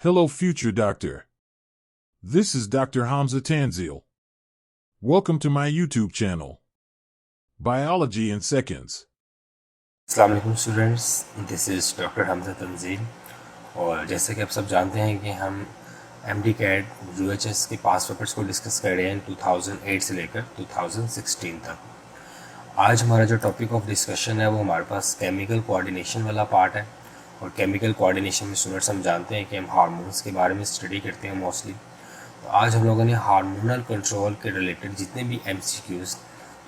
Hello, future doctor. This is Dr. Hamza Tanzil. Welcome to my YouTube channel, Biology in Seconds. अस्सलाम वालेकुम students, this is doctor Hamza Tanzeel. और जैसे कि आप सब जानते हैं कि हम MD-CAT UHS के पास पेपर्स को डिस्कस कर रहे हैं 2008 से लेकर 2016 तक। आज हमारा जो टॉपिक ऑफ डिस्कशन है वो हमारे पास केमिकल कोऑर्डिनेशन वाला पार्ट है। और केमिकल कोऑर्डिनेशन में स्टूडेंट्स हम जानते हैं कि हम हार्मोन्स के बारे में स्टडी करते हैं मोस्टली। तो आज हम लोगों ने हार्मोनल कंट्रोल के रिलेटेड जितने भी MCQs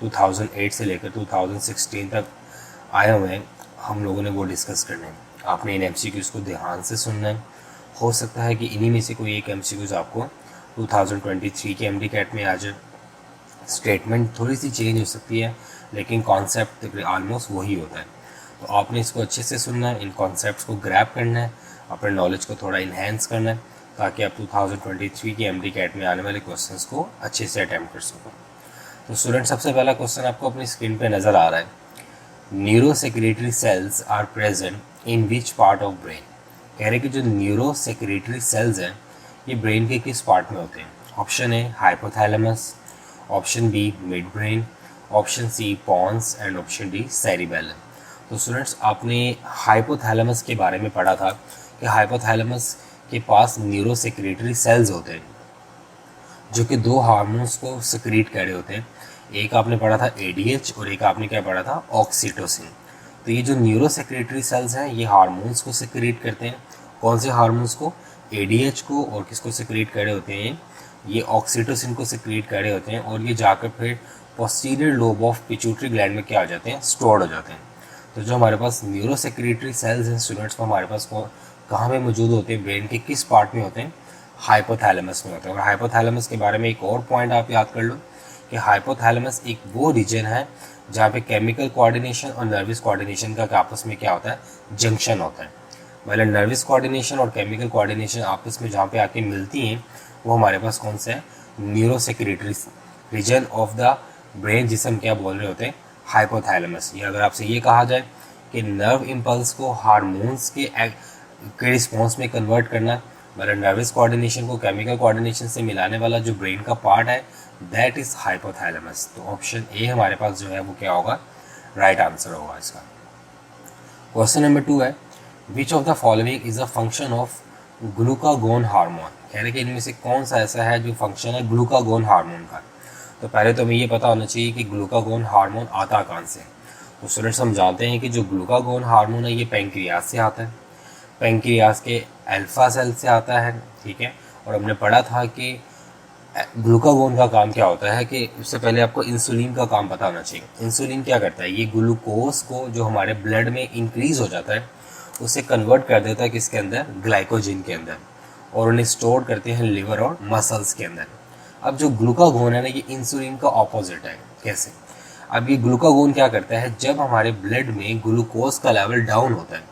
2008 से लेकर 2016 तक आए हुए हैं हम लोगों ने वो डिस्कस करने हैं। आपने इन MCQs को ध्यान से सुनना है। हो सकता है कि इन्हीं में से कोई एक MCQs आपको 2023 के MD-CAT में आ जाए। स्टेटमेंट थोड़ी सी चेंज हो सकती है लेकिन कॉन्सेप्ट ऑलमोस्ट वही होता है। तो आपने इसको अच्छे से सुनना है, इन कॉन्सेप्ट्स को ग्रैब करना है, अपने नॉलेज को थोड़ा इन्हेंस करना है ताकि आप 2023 के MD-CAT में आने वाले क्वेश्चंस को अच्छे से अटैम्प्ट कर सको। तो स्टूडेंट, सबसे पहला क्वेश्चन आपको अपनी स्क्रीन पे नज़र आ रहा है। Neurosecretory cells are present in which part of brain. कह रहे कि जो न्यूरोसेक्रेटरी सेल्स हैं ये ब्रेन के किस पार्ट में होते हैं। Option A hypothalamus, option B midbrain, option C pons and option D cerebellum. तो स्टूडेंट्स, आपने हाइपोथैलेमस के बारे में पढ़ा था कि हाइपोथैलेमस के पास न्यूरोसेक्रेटरी सेल्स होते हैं जो कि दो हार्मोन्स को सिक्रीट कर रहे होते हैं। एक आपने पढ़ा था ADH और एक आपने क्या पढ़ा था ऑक्सीटोसिन। तो ये जो न्यूरोसेक्रेटरी सेल्स हैं ये हार्मोन्स को सिक्रीट करते हैं। कौन से हार्मोन्स को? ADH को। और किसको सिक्रीट कर रहे होते हैं? ये ऑक्सीटोसिन को सिक्रीट कर रहे होते हैं। और ये जाकर फिर posterior lobe of pituitary gland में क्या हो जाते हैं? स्टोर्ड हो जाते हैं। तो जो हमारे पास न्यूरोसेक्रेटरी सेल्स हैं स्टूडेंट्स, वो हमारे पास कहाँ में मौजूद होते हैं? ब्रेन के किस पार्ट में होते हैं? हाइपोथैलेमस में होते हैं। और हाइपोथैलेमस के बारे में एक और पॉइंट आप याद कर लो कि हाइपोथैलेमस एक वो रीजन है जहाँ पे केमिकल कोऑर्डिनेशन और नर्वस कोऑर्डिनेशन का आपस में क्या होता है? जंक्शन होता है। मतलब नर्वस कोऑर्डिनेशन और केमिकल कोऑर्डिनेशन आपस में जहाँ पे आके मिलती हैं वो हमारे पास कौन सा है? Neurosecretory region of the brain, जिसे हम क्या बोल रहे होते हैं? हाइपोथैलेमस। ये अगर आपसे ये कहा जाए कि नर्व इम्पल्स को हार्मोन्स के रिस्पॉन्स में कन्वर्ट करना, मतलब नर्वस कोऑर्डिनेशन को केमिकल कोऑर्डिनेशन से मिलाने वाला जो ब्रेन का पार्ट है दैट इज हाइपोथैलेमस। तो ऑप्शन ए हमारे पास जो है वो क्या होगा? राइट आंसर होगा इसका। क्वेश्चन नंबर 2 है, which of the following is a function of glucagon hormone. कह रहे कि इनमें से कौन सा ऐसा है जो फंक्शन है ग्लूकागोन हार्मोन का। तो पहले तो हमें ये पता होना चाहिए कि ग्लूकागोन हार्मोन आता कहाँ से। तो स्टूडेंट्स, हम जानते हैं कि जो ग्लूकागोन हार्मोन है ये पैंक्रियाज से आता है। पैंक्रियाज के अल्फा सेल से आता है, ठीक है। और हमने पढ़ा था कि ग्लूकागोन का काम क्या होता है कि उससे पहले आपको इंसुलिन का काम पता होना चाहिए। इंसुलिन क्या करता है? ये ग्लूकोज को जो हमारे ब्लड में इंक्रीज हो जाता है उसे कन्वर्ट कर देता है किसके अंदर? ग्लाइकोजन के अंदर। और उन्हें स्टोर करते हैं लिवर और मसल्स के अंदर। अब जो ग्लूकागोन है ना ये इंसुलिन का ऑपोजिट है। कैसे? अब ये ग्लूकागोन क्या करता है, जब हमारे ब्लड में ग्लूकोज का लेवल डाउन होता है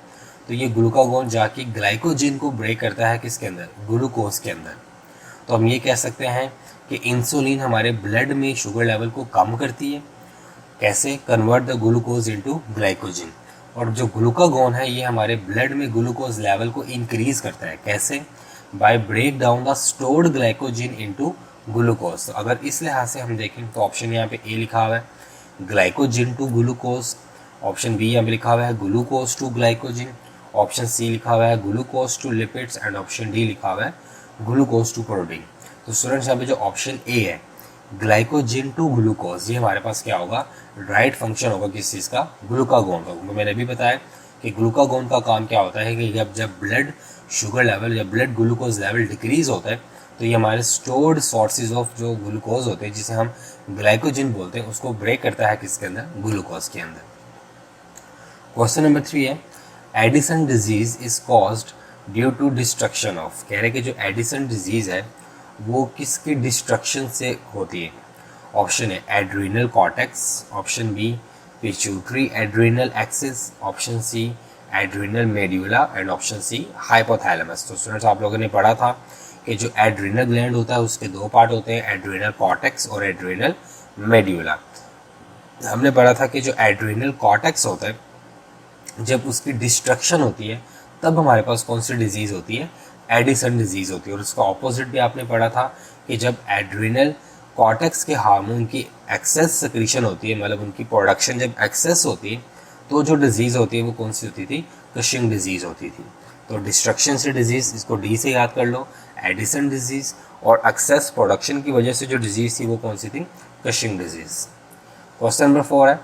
तो ये ग्लूकागोन जाके ग्लाइकोजन को ब्रेक करता है किसके अंदर? ग्लूकोज के अंदर। तो हम ये कह सकते हैं कि इंसुलिन हमारे ब्लड में शुगर लेवल को कम करती है। कैसे? Convert the glucose into glycogen. और जो ग्लूकागोन है ये हमारे ब्लड में ग्लूकोज लेवल को इंक्रीज करता है। कैसे? By break down the stored glycogen into glucose. तो अगर इस लिहाज से हम देखें तो ऑप्शन यहाँ पे ए लिखा हुआ है glycogen to glucose, option B यहाँ पे लिखा हुआ है glucose to glycogen, option C लिखा हुआ है glucose to lipids and option D लिखा हुआ है ग्लूकोज टू प्रोटीन। तो स्टूडेंट्स, यहाँ पे जो ऑप्शन ए है ग्लाइकोजन टू ग्लूकोज ये हमारे पास क्या होगा? राइट फंक्शन होगा किस चीज़ का? ग्लूकागोन का। क्योंकि मैंने भी बताया कि ग्लूकागोन का काम क्या होता है कि जब ब्लड शुगर लेवल या ब्लड ग्लूकोज लेवल डिक्रीज होता है तो ये हमारे स्टोर्ड सोर्सेज ऑफ जो ग्लूकोज होते हैं जिसे हम ग्लाइकोजन बोलते हैं उसको ब्रेक करता है किसके अंदर? ग्लूकोज के अंदर। क्वेश्चन नंबर 3 है, Addison disease is caused due to destruction of. कह रहे कि जो एडिसन डिजीज है वो किसके डिस्ट्रक्शन से होती है? ऑप्शन है adrenal cortex, option B pituitary adrenal axis, option C adrenal medulla and option C hypothalamus. तो स्टूडेंट्स, आप लोगों ने पढ़ा था कि जो एड्रीनल ग्लैंड होता है उसके दो पार्ट होते हैं, एड्रीनल कॉर्टेक्स और एड्रीनल मेड्यूला। हमने पढ़ा था कि जो एड्रीनल कॉर्टेक्स होता है जब उसकी डिस्ट्रक्शन होती है तब हमारे पास कौन सी डिजीज़ होती है? एडिसन डिजीज होती है। और उसका ऑपोजिट भी आपने पढ़ा था कि जब एड्रिनल कॉर्टेक्स के हार्मोन की एक्सेस सिक्रीशन होती है, मतलब उनकी प्रोडक्शन जब एक्सेस होती है, तो जो डिजीज़ होती है वो कौन सी होती थी? कशिंग डिजीज़ होती थी। तो डिस्ट्रक्शन से डिजीज़, इसको डी से याद कर लो, एडिसन डिजीज़, और एक्सेस प्रोडक्शन की वजह से जो डिजीज़ थी वो कौन सी थी? Cushing disease. क्वेश्चन नंबर 4 है,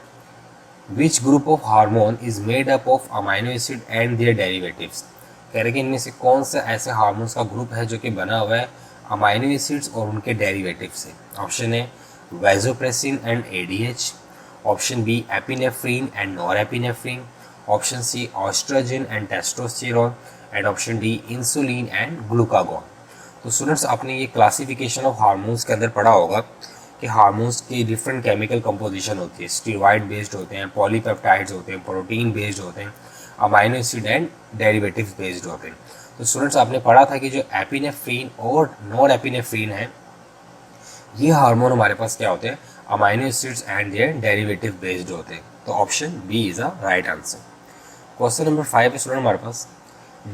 which group of hormone is made up of amino acid and their derivatives. कह रहे कि इनमें से कौन सा ऐसे हार्मोन्स का ग्रुप है जो कि बना हुआ है अमाइनो एसिड्स और उनके डेरिवेटिव से। Option A vasopressin and ADH, option B epinephrine and norepinephrine, option C oestrogen and testosterone, and option D insulin and glucagon. तो स्टूडेंट्स, आपने ये क्लासिफिकेशन ऑफ हार्मोन्स के अंदर पढ़ा होगा कि हार्मोन्स की डिफरेंट केमिकल कंपोजिशन होती है, स्टीरॉइड बेस्ड होते हैं, पॉलीपेप्टाइड्स होते हैं, प्रोटीन बेस्ड होते हैं, amino acid and derivatives based होते हैं। तो स्टूडेंट्स, आपने पढ़ा था कि जो एपिनेफ्रीन और नॉरएपिनेफ्रीन है, ये हार्मोन हमारे पास क्या होते हैं? Amino acids and their derivative based होते हैं। तो option B is a right answer. Question number 5 है स्टूडेंट हमारे पास,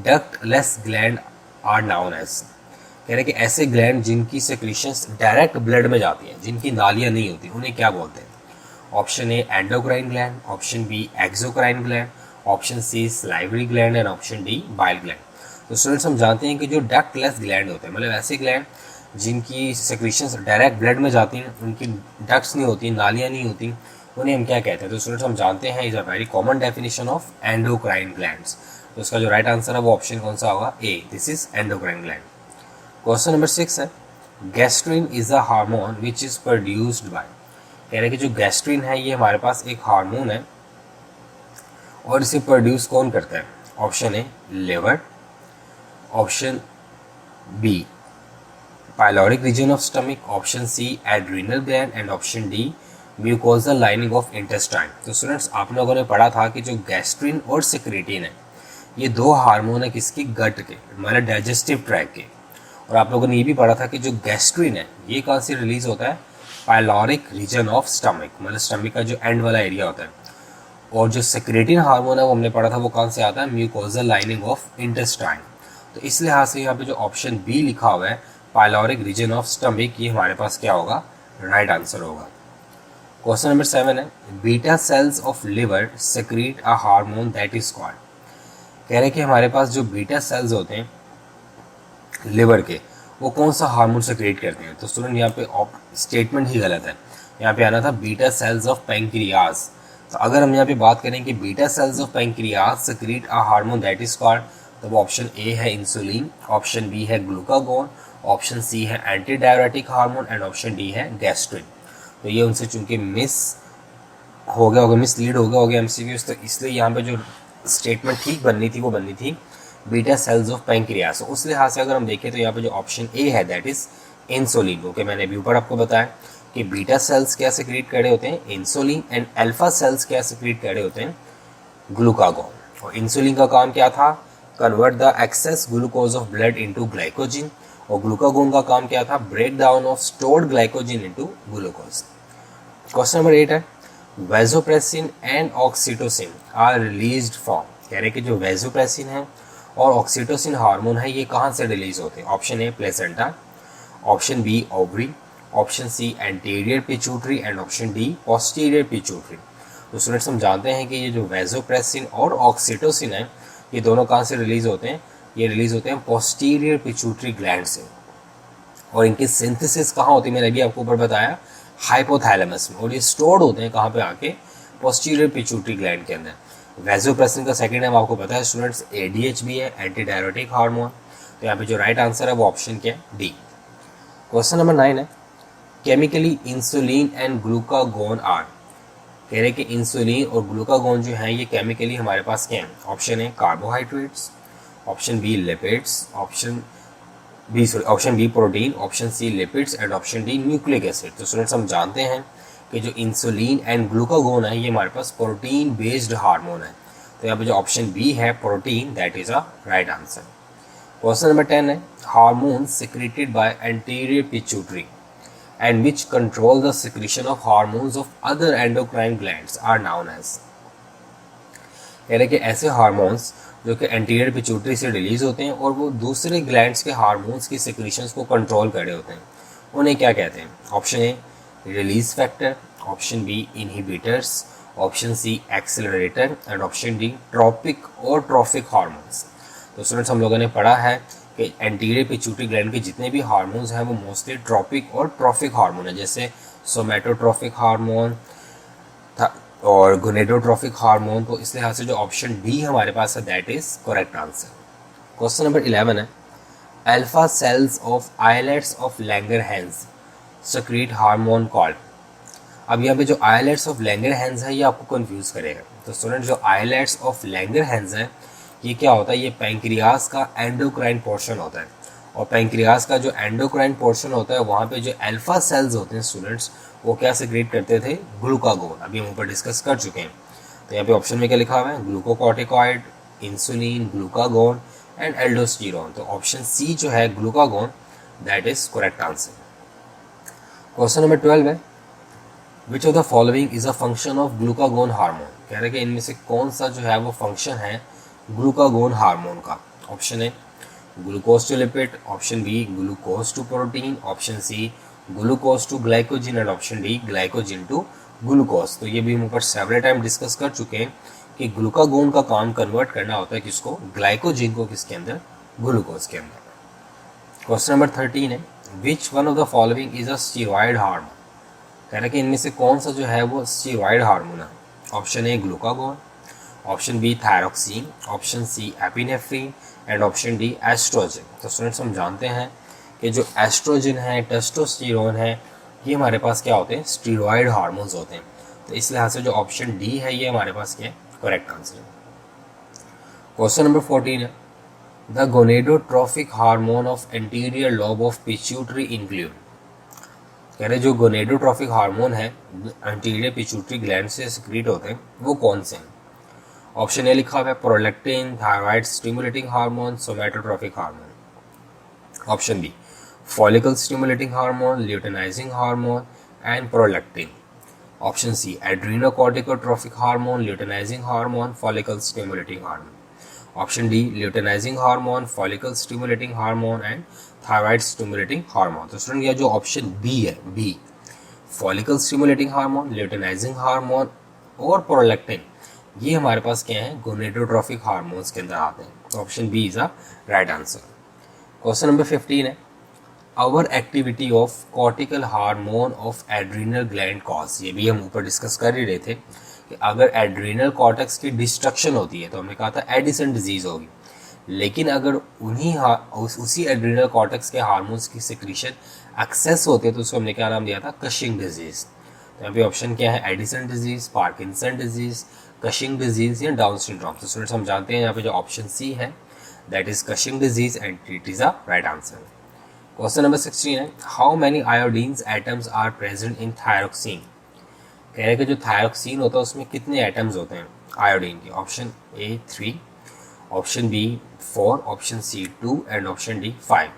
ductless gland are known as. कह रहे कि ऐसे ग्लैंड जिनकी सेक्रीशंस डायरेक्ट ब्लड में जाती हैं, जिनकी नालियाँ नहीं होती, उन्हें क्या बोलते हैं? Option A endocrine gland, option B exocrine gland, option C salivary gland, and option D bile gland. तो स्टूडेंट्स, हम जानते हैं कि जो डक्टलेस ग्लैंड होते हैं, मतलब ऐसे ग्लैंड जिनकी सेक्रीशंस डायरेक्ट ब्लड में जाती हैं, उनकी डक्ट्स नहीं होती, नालियाँ नहीं होती, उन्हें हम क्या कहते हैं? तो स्टूडेंट्स, हम जानते हैं is a very common definition of endocrine glands. तो इसका जो राइट आंसर है वो ऑप्शन कौन सा होगा? A, this is endocrine gland. Question number 6 है, gastrin is a hormone which is produced by. कह रहे कि जो गैस्ट्रिन है ये हमारे पास एक हार्मोन है और इसे प्रोड्यूस कौन करता है? Option A liver, option B pyloric region of stomach, option C adrenal gland, and option D mucosal lining of intestine. तो स्टूडेंट्स, आप लोगों ने पढ़ा था कि जो गैस्ट्रिन और सेक्रेटिन है, ये दो हार्मोन है किसकी? गट के, मतलब डाइजेस्टिव ट्रैक के। और आप लोगों ने ये भी पढ़ा था कि जो गैस्ट्रिन है ये कहाँ से रिलीज होता है? पाइलोरिक रीजन ऑफ स्टमक, मतलब स्टमक का जो एंड वाला एरिया होता है। और जो सेक्रेटिन हार्मोन है वो हमने पढ़ा था वो कहाँ से आता है? Mucosal lining of intestine. तो इस लिहाज से यहाँ पे जो ऑप्शन बी लिखा हुआ है पाइलोरिक रीजन ऑफ स्टमक, ये हमारे पास क्या होगा? राइट आंसर होगा। क्वेश्चन नंबर 7 है, beta cells of liver secrete a hormone that is called. कह रहे कि हमारे पास जो बीटा सेल्स होते हैं लिवर के, वो कौन सा हार्मोन सेक्रेट करते हैं? तो स्टूडेंट, यहाँ पे स्टेटमेंट ही गलत है, यहाँ पे आना था बीटा सेल्स ऑफ पैंक्रियाज। तो अगर हम यहाँ पे बात करें कि beta cells of pancreas secrete a hormone that is called, तो वो ऑप्शन ए है इंसुलिन, ऑप्शन बी है ग्लूकागॉन, ऑप्शन सी है anti diuretic hormone, and option D है गैस्ट्रिन। तो ये उनसे चूंकि मिस लीड हो गया एमसीक्यूज, तो इसलिए यहाँ पे जो स्टेटमेंट ठीक बननी थी वो बननी थी बीटा सेल्स ऑफ पैंक्रियास। उस लिहाज से अगर हम देखें तो यहाँ पे जो ऑप्शन ए है दैट इज इंसुलिन। ओके, मैंने अभी ऊपर आपको बताया कि बीटा सेल्स क्या सेक्रेट कर रहे होते हैं? इंसुलिन। एंड अल्फा सेल्स क्या सेक्रेट कर रहे होते हैं? ग्लूकागॉन। और इंसुलिन का काम क्या था? Convert the excess glucose of blood into glycogen. और ग्लूकागॉन का काम क्या था? Break down of stored glycogen into glucose. Question number 8 है, vasopressin and oxytocin are released from. कह रहे कि जो वैसोप्रेसिन है और ऑक्सीटोसिन हार्मोन है ये कहाँ से रिलीज होते हैं? Option A placenta, option B ovary, option C anterior pituitary, and option D posterior pituitary. तो स्टूडेंट्स, हम जानते हैं कि ये जो वैसोप्रेसिन और ऑक्सीटोसिन है ये दोनों कहाँ से रिलीज होते हैं? ये रिलीज होते हैं पोस्टीरियर पिट्यूटरी ग्लैंड से। और इनकी सिंथेसिस कहाँ होती है? मैंने अभी आपको ऊपर बताया हाइपोथैलेमस में। और ये स्टोर्ड होते हैं कहाँ पे? आके पोस्टीरियर पिट्यूटरी ग्लैंड के अंदर। वैसोप्रेसिन का सेकंड नेम आपको पता है स्टूडेंट्स, एडीएच भी है, एंटी डायरेटिक हार्मोन। तो यहाँ पे जो राइट आंसर है वो ऑप्शन क्या है? डी। क्वेश्चन नंबर 9 है, chemically insulin and glucagon are. कह रहे कि इंसुलिन और ग्लूकागॉन जो है ये केमिकली हमारे पास क्या है? Option A carbohydrates, option B lipids, option B protein, option C lipids, and option D nucleic acid. तो स्टूडेंट्स, हम जानते हैं कि जो इंसुलिन एंड ग्लूकागॉन है ये हमारे पास प्रोटीन बेस्ड हार्मोन है। तो यहाँ पे जो ऑप्शन बी है protein, that is a right answer. Question number 10 है, hormone secreted by anterior pituitary and which control the secretion of hormones of other endocrine glands are known as. कह रहे कि ऐसे हार्मोन्स जो कि एंटीरियर पिट्यूटरी से release होते हैं और वो दूसरे ग्लैंड्स के हार्मोन्स की सिक्रीशंस को कंट्रोल कर रहे होते हैं, उन्हें क्या कहते हैं? Option A release factor, option B inhibitors, option C accelerator and option D tropic और ट्रॉफिक हार्मोन्स। तो स्टूडेंट्स हम लोगों ने पढ़ा है कि एंटीरियर पिट्यूटरी ग्लैंड के जितने भी हार्मोन्स हैं वो मोस्टली ट्रॉपिक और ट्रॉफिक हार्मोन है, जैसे सोमेटोट्रॉफिक हार्मोन और गोनेडोट्रॉफिक हार्मोन। तो इस लिहाज से जो ऑप्शन डी हमारे पास है that is correct answer. Question number 11 है alpha cells of islets of Langerhans secrete hormone called. अब यहाँ पे जो आइलेट्स ऑफ लैंगरहैंस है ये आपको कंफ्यूज करेगा। तो स्टूडेंट जो आइलेट्स ऑफ लैंगरहैंस है ये क्या होता है? ये पैंक्रियाज का एंडोक्राइन पोर्शन होता है, और पैंक्रियाज का जो एंडोक्राइन पोर्शन होता है वहाँ पे जो अल्फा सेल्स होते हैं स्टूडेंट्स वो क्या सेक्रेट करते थे? ग्लूकागोन। अभी हम ऊपर डिस्कस कर चुके हैं। तो यहाँ पे ऑप्शन में क्या लिखा हुआ है? Glucocorticoid, insulin, glucagon and aldosterone. तो ऑप्शन सी जो है glucagon that is correct answer. Question number 12 है which of the following is a function of glucagon hormone. कह रहे कि इनमें से कौन सा जो है वो फंक्शन है ग्लूकागोन हार्मोन का? Option A glucose to lipid, option B glucose to protein, option C glucose to glycogen and option D glycogen to glucose. तो ये भी हम ऊपर सेवरल टाइम डिस्कस कर चुके हैं कि ग्लूकागोन का काम कन्वर्ट करना होता है किसको? ग्लाइकोजिन को। किसके अंदर? ग्लूकोज के अंदर। क्वेश्चन नंबर 13 है which one of the following is a steroid hormone. कह रहा है कि इनमें से कौन सा जो है वो स्टीरॉयड हार्मोन है? Option A glucagon, option B thyroxine, option C epinephrine and option D oestrogen. तो स्टूडेंट्स हम जानते हैं कि जो एस्ट्रोजन है, टेस्टोस्टेरोन है, ये हमारे पास क्या होते हैं? स्टीरॉयड हार्मोन्स होते हैं। तो इस लिहाज से जो ऑप्शन डी है ये हमारे पास क्या है? करेक्ट आंसर है। क्वेश्चन नंबर 14 है the gonadotropic hormone of anterior lobe of pituitary include. कह रहे जो गोनेडोट्रॉफिक हार्मोन है एंटीरियर पिट्यूटरी ग्लैंड से सिक्रीट होते हैं वो कौन से हैं? ऑप्शन ए लिखा हुआ है prolactin, thyroid stimulating hormone, somatotrophic hormone. Option B follicle stimulating hormone, luteinizing hormone and prolactin. Option C adrenocorticotrophic hormone, luteinizing hormone, follicle stimulating hormone. Option D luteinizing hormone, follicle stimulating hormone and thyroid stimulating hormone. तो student यह जो option B है, B follicle stimulating hormone, luteinizing hormone और prolactin, ये हमारे पास क्या है? गोनेडोट्रॉफिक हार्मोन्स के अंदर आते हैं। तो option B is a right answer. Question number 15 है over activity of cortical hormone of adrenal gland cause. ये भी हम ऊपर डिस्कस कर ही रहे थे कि अगर एड्रीनल कॉर्टेक्स की डिस्ट्रक्शन होती है तो हमने कहा था एडिसन डिजीज होगी, लेकिन अगर उसी एड्रीनल कॉर्टेक्स के हार्मोन्स की सिक्रीशन एक्सेस होती है तो उसको हमने क्या नाम दिया था? Cushing disease. तो यहाँ पे ऑप्शन क्या है? Addison disease, Parkinson disease, Cushing disease या डाउन सिंड्रोम। तो स्टूडेंट्स हम जानते हैं यहाँ पे जो ऑप्शन सी है that is Cushing disease and it is a right answer. Question number 16 है how many iodines atoms are present in thyroxine. कह रहे हैं कि जो थायरोक्सिन होता है उसमें कितने एटम्स होते हैं आयोडीन के? Option A 3, option B 4, option C 2 and option D 5।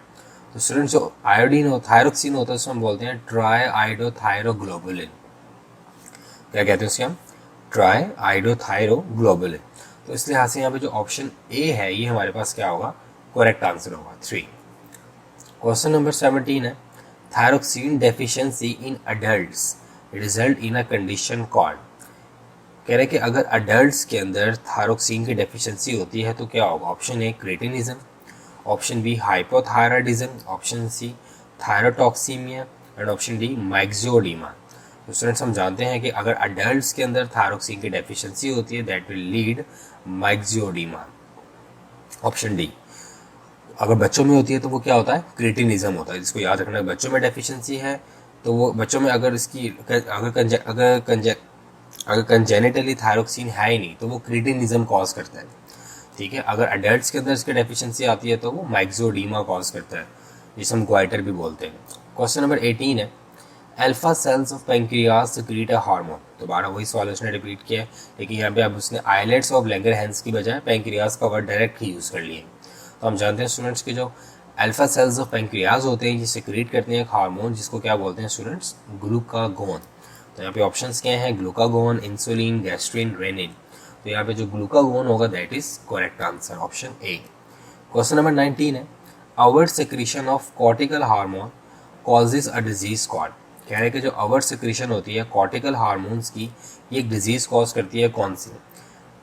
तो स्टूडेंट्स जो आयोडीन हो थायरोक्सिन होता है उसको हम बोलते हैं ट्राई आइडोथायरोग्लोबुलिन। क्या कहते हैं उसके हम? ट्राई आइडोथायरोग्लोबुलिन। तो इस लिहाज से यहाँ पे जो ऑप्शन ए है ये हमारे पास क्या होगा? करेक्ट आंसर होगा 3। क्वेश्चन नंबर 17 है thyroxine deficiency in adults result in a condition called. कह रहे हैं कि अगर अडल्ट्स के अंदर थायरोक्सिन की डेफिशिएंसी होती है तो क्या होगा? Option A cretinism, option B hypothyroidism, option C thyrotoxaemia and option D myxoedema. तो स्टूडेंट्स हम जानते हैं कि अगर अडल्ट्स के अंदर थायरोक्सिन की डेफिशिएंसी होती है that will lead myxoedema. Option D अगर बच्चों में होती है तो वो क्या होता है? क्रेटिनिज्म होता है। जिसको याद रखना है बच्चों में डेफिशिएंसी है तो वो बच्चों में अगर इसकी अगर कंजेनिटली थायरोक्सिन है ही नहीं तो वो क्रेटिनिज्म कॉज करता है। ठीक है, अगर अडल्ट्स के अंदर इसकी डेफिशिएंसी आती है तो वो मैक्सियोडीमा कॉज करता है, जिसे हम ग्वाइटर भी बोलते हैं। क्वेश्चन नंबर 18 है alpha cells of pancreas secrete a hormone. दोबारा वही सवाल उसने रिपीट किया है, लेकिन यहाँ पे अब उसने आइलेट्स ऑफ लैंगरहैंस की बजाय पैंक्रियाज का वर्ड डायरेक्ट ही यूज़ कर लिए। तो हम जानते हैं स्टूडेंट्स के जो अल्फा सेल्स ऑफ पैंक्रियाज होते हैं ये सेक्रीट करते हैं एक हार्मोन जिसको क्या बोलते हैं स्टूडेंट्स? ग्लूकागोन। तो यहाँ पे ऑप्शंस क्या हैं? Glucagon, insulin, gastrin, renin. तो तो यहाँ पे जो ग्लूकागोन होगा that is correct answer, option A. Question number 19 है, overt secretion of cortical hormone causes a disease called. कह रहे हैं कि जो आवर्ट सेक्रीशन होती है कॉर्टिकल हार्मोन्स की, ये एक डिजीज कॉज करती है, कौन सी?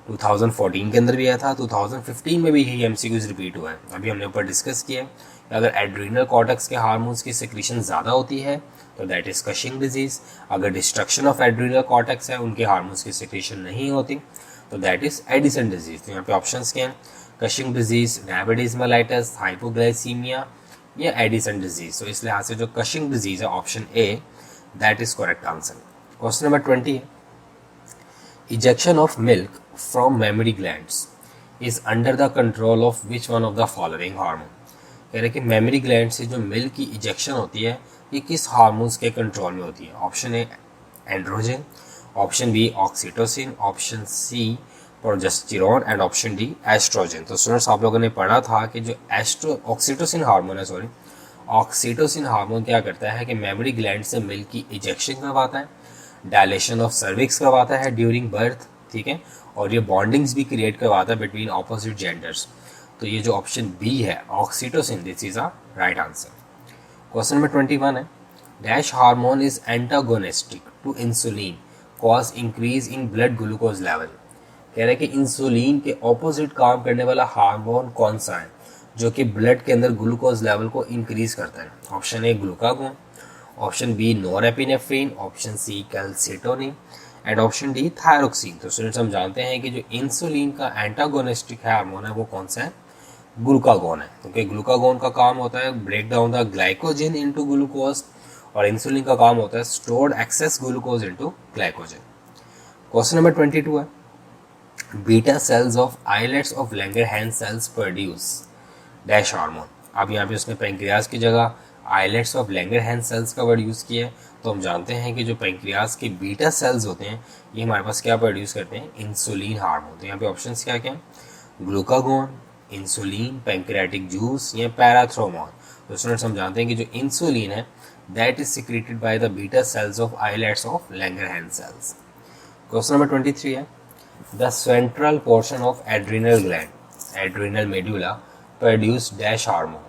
2014 के अंदर भी आया था, 2015 में भी यही एमसीक्यूज रिपीट हुआ है। अभी हमने ऊपर डिस्कस किया है कि अगर एड्रीनल कॉर्टेक्स के हार्मोन्स की सिक्रीशन ज़्यादा होती है तो दैट इज कशिंग डिजीज। अगर डिस्ट्रक्शन ऑफ एड्रीनल कॉर्टेक्स है, उनके हार्मोन्स की सिक्रीशन नहीं होती तो दैट इज एडिसन डिजीज। तो यहाँ पे ऑप्शंस क्या हैं? Cushing disease, diabetes mellitus, hypoglycaemia या एडिसन डिजीज। तो इस लिहाज से जो कशिंग डिजीज है option A that is correct answer. Question number 20 है, ejection of milk from mammary glands is under the control of which one of the following hormone. कह रहे कि मेमरी ग्लैंड से जो मिल्क की इजेक्शन होती है ये किस हार्मोन्स के कंट्रोल में होती है? Option A androgen, option B oxytocin, option C progesterone and option D oestrogen. तो स्टूडेंट्स आप लोगों ने पढ़ा था कि जो ऑक्सीटोसिन हार्मोन है, ऑक्सीटोसिन हार्मोन क्या करता है कि मेमरी ग्लैंड से मिल्क की इजेक्शन करवाता है, डायलेशन ऑफ सर्विक्स करवाता है ड्यूरिंग बर्थ, ठीक है, और ये बॉन्डिंग्स भी क्रिएट करवाता है बिटवीन ऑपोजिट जेंडर्स। तो ये जो ऑप्शन बी है oxytocin, this is a right answer. Question number 21 है, dash hormone is antagonistic to insulin cause increase in blood glucose level. कह रहे हैं कि इंसुलिन के ऑपोजिट काम करने वाला हार्मोन कौन सा है जो कि ब्लड के अंदर ग्लूकोज लेवल को इंक्रीज करता है? Option A glucagon, option B norepinephrine, option C calcitonin and option D thyroxine. तो स्टूडेंट्स हम जानते हैं कि जो इंसुलिन का एंटागोनिस्टिक हार्मोन है वो कौन सा है? ग्लूकागोन है, क्योंकि ग्लूकागोन का काम होता है break down the glycogen into glucose और इंसुलिन का काम होता है stored excess glucose into glycogen. Question number 22 है, beta cells of islets of Langerhans cells produce dash hormone. अब यहाँ पे उसने पैंक्रियाज की जगह आइलेट्स ऑफ लैंगरहैंस सेल्स का वर्ड यूज़ किया है। तो हम जानते हैं कि जो पैंक्रियाज के बीटा सेल्स होते हैं ये हमारे पास क्या प्रोड्यूस करते हैं? Insulin hormone. तो यहाँ पे ऑप्शंस क्या क्या हैं? ग्लूकागोन, इंसुलिन, पैंक्रियाटिक जूस या पैराथ्रोमोन। तो स्टूडेंट्स हम जानते हैं कि जो इंसुलिन है that is secreted by the beta cells of islets of Langerhans cells. Question number 23 है, the central portion of adrenal gland, adrenal medulla produce dash hormone.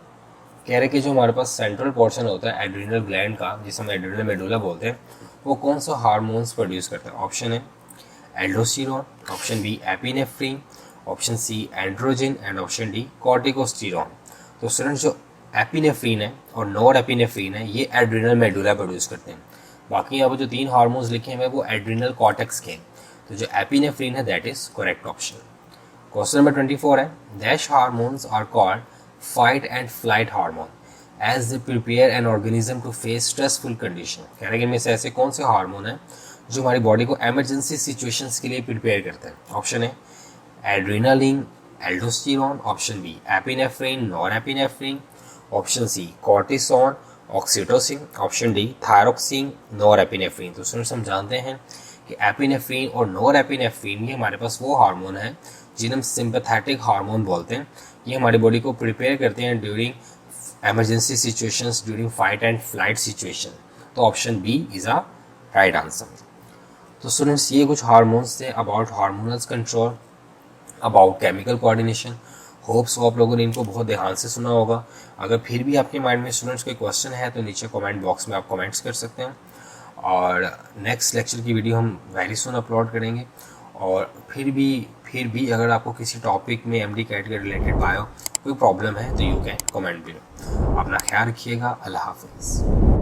कह रहे कि जो हमारे पास सेंट्रल पोर्शन होता है एड्रिनल ग्लैंड का, जिसे हम एड्रिनल मेडुला बोलते हैं, वो कौन सा हार्मोन्स प्रोड्यूस करता है? ऑप्शन है aldosterone, option B epinephrine, option C androgen and option D corticosterone. तो स्टूडेंट्स जो एपिनेफ्रिन है और नॉर एपिनेफ्रिन है ये एड्रिनल मेडुला प्रोड्यूस करते हैं। बाकी यहाँ पर जो 3 हार्मोन्स लिखे हैं वो एड्रिनल कॉर्टेक्स के हैं। तो जो एपिनेफ्रिन है that is correct option. Question number 24 है, dash hormones are called fight and flight hormone as they prepare an organism to face stressful condition. कह रहे हैं कि ऐसे कौन से हार्मोन है जो हमारी बॉडी को इमरजेंसी सिचुएशंस के लिए प्रिपेयर करते हैं? ऑप्शन है adrenaline, aldosterone, option B epinephrine, norepinephrine, option C cortisone, oxytocin, option D thyroxine, norepinephrine. तो स्टूडेंट्स हम जानते हैं कि एपिनेफ्रिन और नॉरएपिनेफ्रिन ये हमारे पास वो हार्मोन है जिन्हें हम सिंपैथेटिक हार्मोन बोलते हैं। ये हमारी बॉडी को प्रिपेयर करते हैं during emergency situations, during fight and flight situation. तो option B is a right answer. तो स्टूडेंट्स ये कुछ हार्मोन्स थे about hormonal control, about chemical coordination. Hopes आप लोगों ने इनको बहुत ध्यान से सुना होगा। अगर फिर भी आपके माइंड में स्टूडेंट्स कोई क्वेश्चन है तो नीचे कमेंट बॉक्स में आप कमेंट्स कर सकते हैं और नेक्स्ट लेक्चर की वीडियो हम वेरी सून अपलोड करेंगे। और फिर भी अगर आपको किसी टॉपिक में एमडी कैट के रिलेटेड बायो कोई प्रॉब्लम है तो यू कैन कमेंट बिलो। अपना ख्याल रखिएगा। अल्लाह हाफिज़।